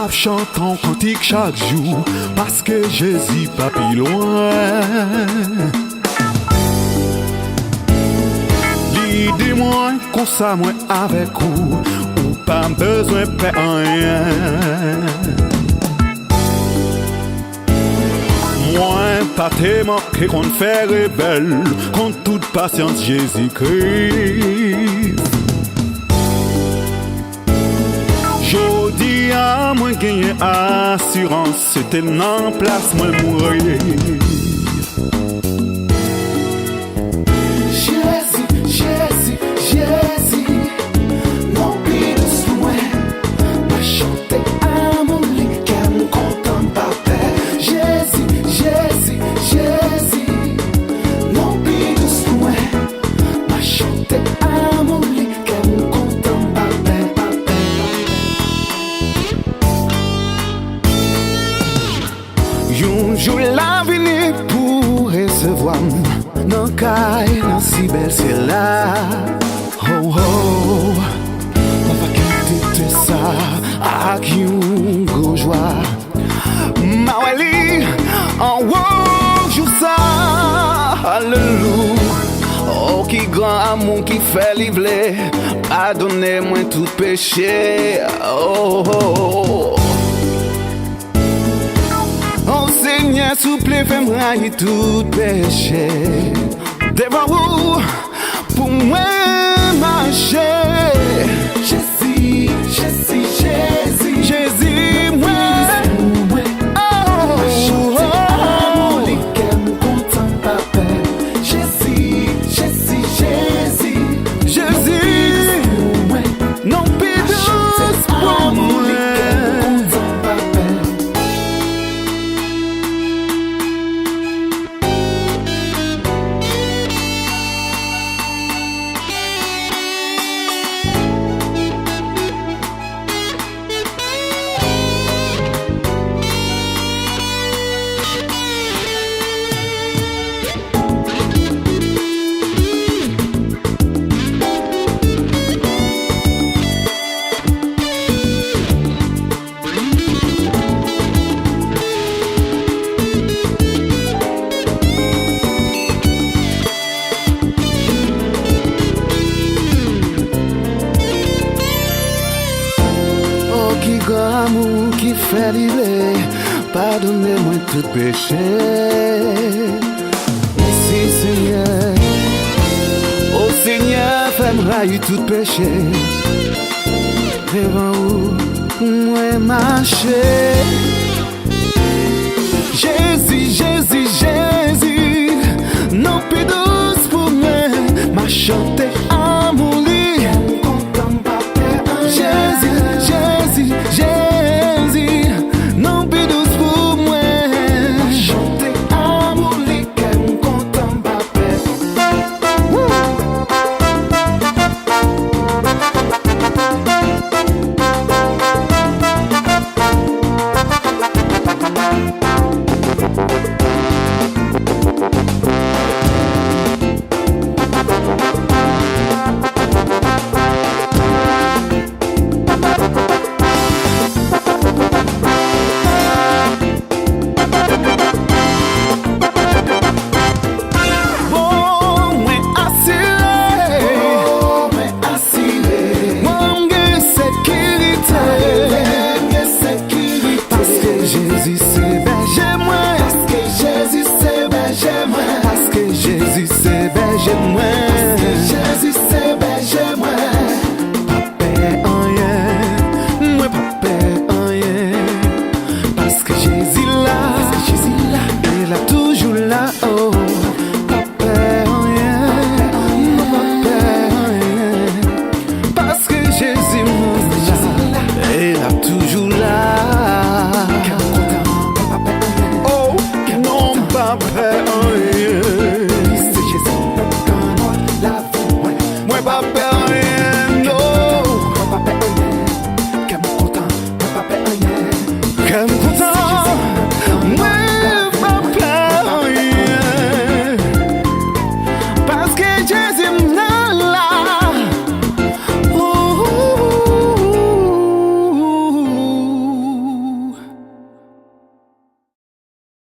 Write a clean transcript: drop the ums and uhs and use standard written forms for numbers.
m'a chantant cantique chaque jour, parce que Jésus pas plus loin. Dis-moi qu'on ça moi avec vous, ou pas besoin de faire rien. Moi, pas te manquer qu'on fait rebelle, contre toute patience Jésus-Christ. Jodi à moi gagner assurance, c'était en place moi mourir. Jour la vini pour recevoir non caille non si belle c'est là. Oh oh, on va quitter tout ça avec une grosse joie. Ma wali en haut joue ça, alléluia. Oh qui grand amour qui fait livrer, pardonnez-moi tout péché. Oh oh oh. Oh Seigneur, souple, fais-moi tout péché. Devant vous, pour moi marcher. Jésus, Jésus, Jésus, Jésus, moi. Oh, oh, Jésus, Jésus, Jésus, Jésus, non plus douce pour moi. Amour qui fait livrer, pardonnez-moi tout péché. Merci Seigneur, oh Seigneur, fais-moi tout péché. Devant vous, moi marcher. Jésus, Jésus, Jésus, non plus douce pour moi, m'a chanté amour libre. Jésus, Jésus, Jésus, non plus douce pour moi. Chanter amour libre, qu'elle me content pas parce que